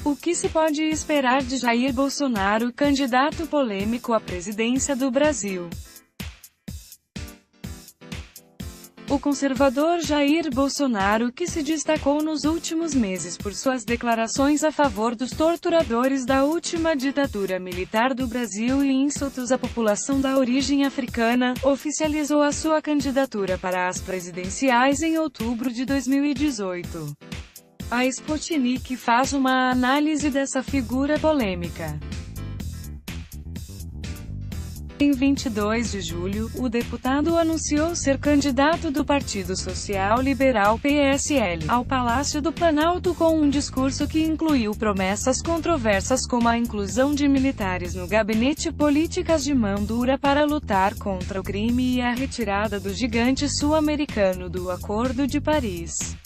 O que se pode esperar de Jair Bolsonaro, candidato polêmico à presidência do Brasil? O conservador Jair Bolsonaro, que se destacou nos últimos meses por suas declarações a favor dos torturadores da última ditadura militar do Brasil e insultos à população da origem africana, oficializou a sua candidatura para as presidenciais em outubro de 2018. A Sputnik faz uma análise dessa figura polêmica. Em 22 de julho, o deputado anunciou ser candidato do Partido Social Liberal (PSL) ao Palácio do Planalto com um discurso que incluiu promessas controversas como a inclusão de militares no gabinete, políticas de mão dura para lutar contra o crime e a retirada do gigante sul-americano do Acordo de Paris.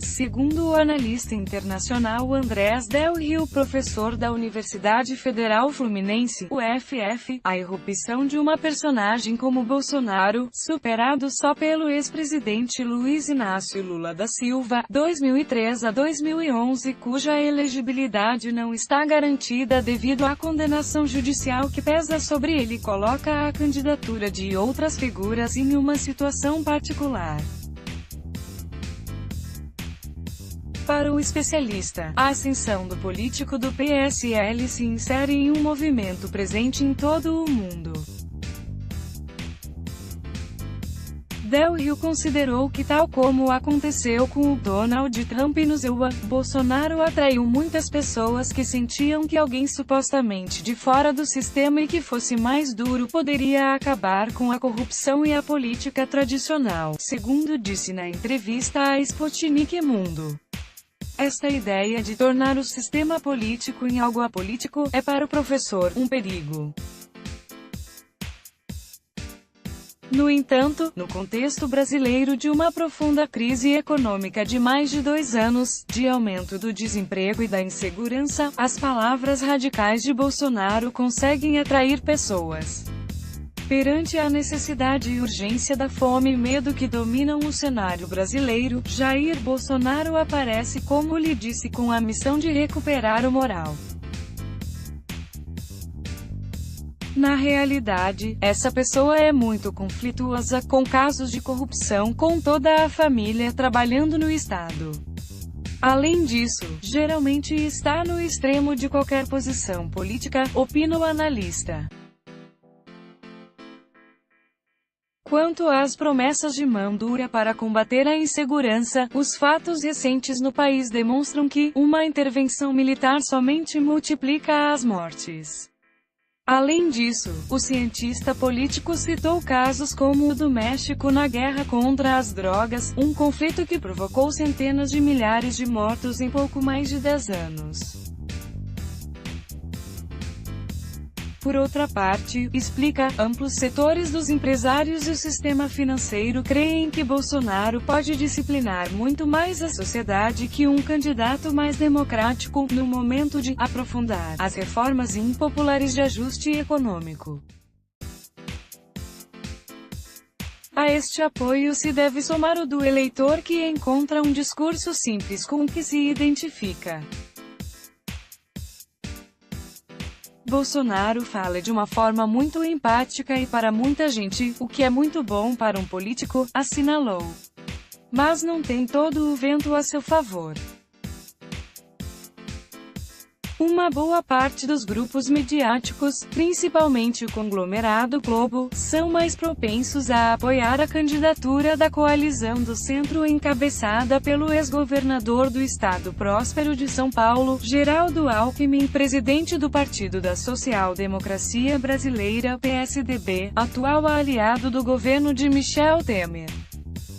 Segundo o analista internacional Andrés Del Rio, professor da Universidade Federal Fluminense, UFF, a irrupção de uma personagem como Bolsonaro, superado só pelo ex-presidente Luiz Inácio Lula da Silva, 2003 a 2011, cuja elegibilidade não está garantida devido à condenação judicial que pesa sobre ele, coloca a candidatura de outras figuras em uma situação particular. Para o especialista, a ascensão do político do PSL se insere em um movimento presente em todo o mundo. Del Rio considerou que, tal como aconteceu com o Donald Trump nos USA, Bolsonaro atraiu muitas pessoas que sentiam que alguém supostamente de fora do sistema e que fosse mais duro poderia acabar com a corrupção e a política tradicional, segundo disse na entrevista à Sputnik Mundo. Esta ideia de tornar o sistema político em algo apolítico, é para o professor, um perigo. No entanto, no contexto brasileiro de uma profunda crise econômica de mais de 2 anos, de aumento do desemprego e da insegurança, as palavras radicais de Bolsonaro conseguem atrair pessoas. Perante a necessidade e urgência da fome e medo que dominam o cenário brasileiro, Jair Bolsonaro aparece, como lhe disse, com a missão de recuperar o moral. Na realidade, essa pessoa é muito conflituosa, com casos de corrupção com toda a família trabalhando no Estado. Além disso, geralmente está no extremo de qualquer posição política, opina o analista. Quanto às promessas de mão dura para combater a insegurança, os fatos recentes no país demonstram que uma intervenção militar somente multiplica as mortes. Além disso, o cientista político citou casos como o do México na guerra contra as drogas, um conflito que provocou centenas de milhares de mortos em pouco mais de 10 anos. Por outra parte, explica, amplos setores dos empresários e o sistema financeiro creem que Bolsonaro pode disciplinar muito mais a sociedade que um candidato mais democrático, no momento de aprofundar as reformas impopulares de ajuste econômico. A este apoio se deve somar o do eleitor que encontra um discurso simples com o que se identifica. Bolsonaro fala de uma forma muito empática e para muita gente, o que é muito bom para um político, assinalou. Mas não tem todo o vento a seu favor. Uma boa parte dos grupos midiáticos, principalmente o conglomerado Globo, são mais propensos a apoiar a candidatura da coalizão do centro encabeçada pelo ex-governador do estado próspero de São Paulo, Geraldo Alckmin, presidente do Partido da Social Democracia Brasileira, PSDB, atual aliado do governo de Michel Temer.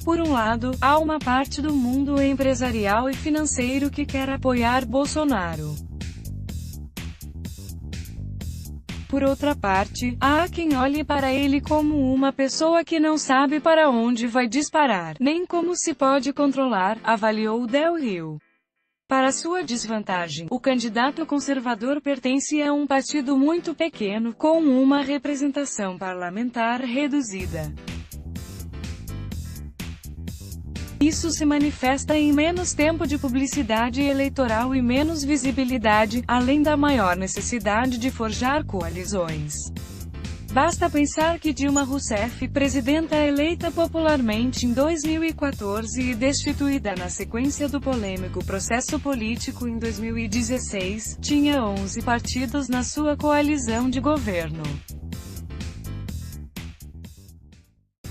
Por um lado, há uma parte do mundo empresarial e financeiro que quer apoiar Bolsonaro. Por outra parte, há quem olhe para ele como uma pessoa que não sabe para onde vai disparar, nem como se pode controlar, avaliou Del Rio. Para sua desvantagem, o candidato conservador pertence a um partido muito pequeno, com uma representação parlamentar reduzida. Isso se manifesta em menos tempo de publicidade eleitoral e menos visibilidade, além da maior necessidade de forjar coalizões. Basta pensar que Dilma Rousseff, presidenta eleita popularmente em 2014 e destituída na sequência do polêmico processo político em 2016, tinha 11 partidos na sua coalizão de governo.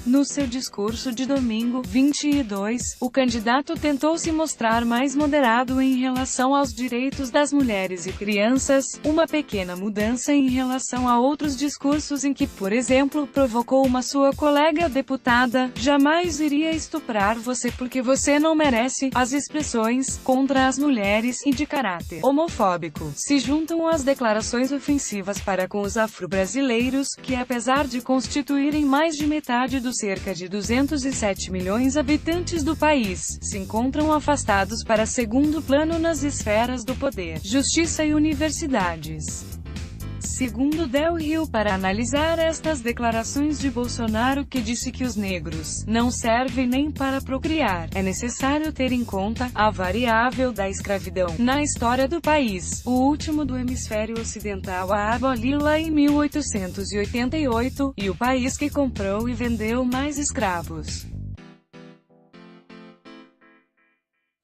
No seu discurso de domingo, 22, o candidato tentou se mostrar mais moderado em relação aos direitos das mulheres e crianças, uma pequena mudança em relação a outros discursos em que, por exemplo, provocou uma sua colega deputada, "jamais iria estuprar você porque você não merece", as expressões, contra as mulheres, e de caráter homofóbico, se juntam às declarações ofensivas para com os afro-brasileiros, que apesar de constituírem mais de metade dos cerca de 207 milhões de habitantes do país, se encontram afastados para segundo plano nas esferas do poder, justiça e universidades. Segundo Del Rio, para analisar estas declarações de Bolsonaro, que disse que os negros não servem nem para procriar, é necessário ter em conta a variável da escravidão na história do país, o último do hemisfério ocidental a aboli-la em 1888, e o país que comprou e vendeu mais escravos.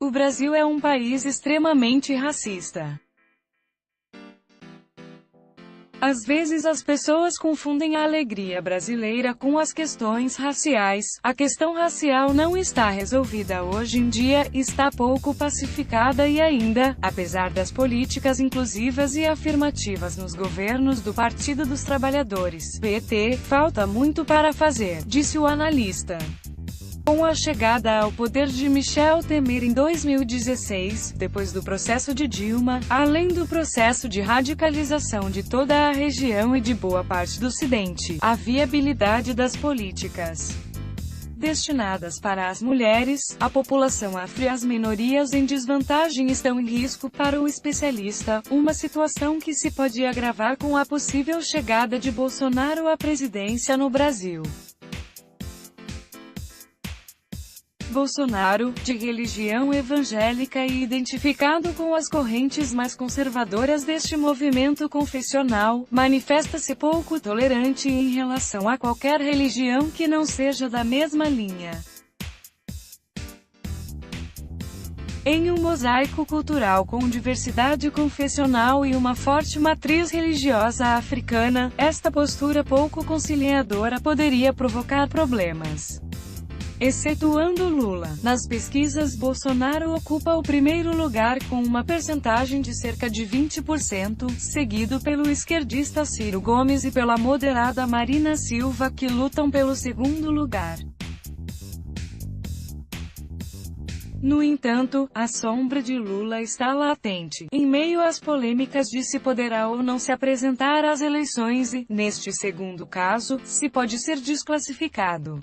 O Brasil é um país extremamente racista. Às vezes as pessoas confundem a alegria brasileira com as questões raciais. A questão racial não está resolvida hoje em dia, está pouco pacificada e ainda, apesar das políticas inclusivas e afirmativas nos governos do Partido dos Trabalhadores, PT, falta muito para fazer, disse o analista. Com a chegada ao poder de Michel Temer em 2016, depois do processo de Dilma, além do processo de radicalização de toda a região e de boa parte do Ocidente, a viabilidade das políticas destinadas para as mulheres, a população afro e as minorias em desvantagem estão em risco, para o especialista, uma situação que se pode agravar com a possível chegada de Bolsonaro à presidência no Brasil. Bolsonaro, de religião evangélica e identificado com as correntes mais conservadoras deste movimento confessional, manifesta-se pouco tolerante em relação a qualquer religião que não seja da mesma linha. Em um mosaico cultural com diversidade confessional e uma forte matriz religiosa africana, esta postura pouco conciliadora poderia provocar problemas. Excetuando Lula, nas pesquisas Bolsonaro ocupa o primeiro lugar com uma percentagem de cerca de 20%, seguido pelo esquerdista Ciro Gomes e pela moderada Marina Silva, que lutam pelo segundo lugar. No entanto, a sombra de Lula está latente, em meio às polêmicas de se poderá ou não se apresentar às eleições e, neste segundo caso, se pode ser desclassificado.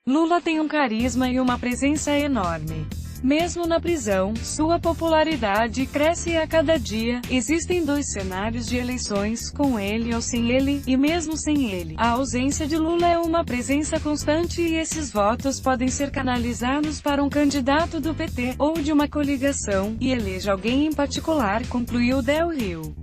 Lula tem um carisma e uma presença enorme. Mesmo na prisão, sua popularidade cresce a cada dia. Existem dois cenários de eleições, com ele ou sem ele, e mesmo sem ele, a ausência de Lula é uma presença constante e esses votos podem ser canalizados para um candidato do PT, ou de uma coligação, e eleja alguém em particular, concluiu Del Rio.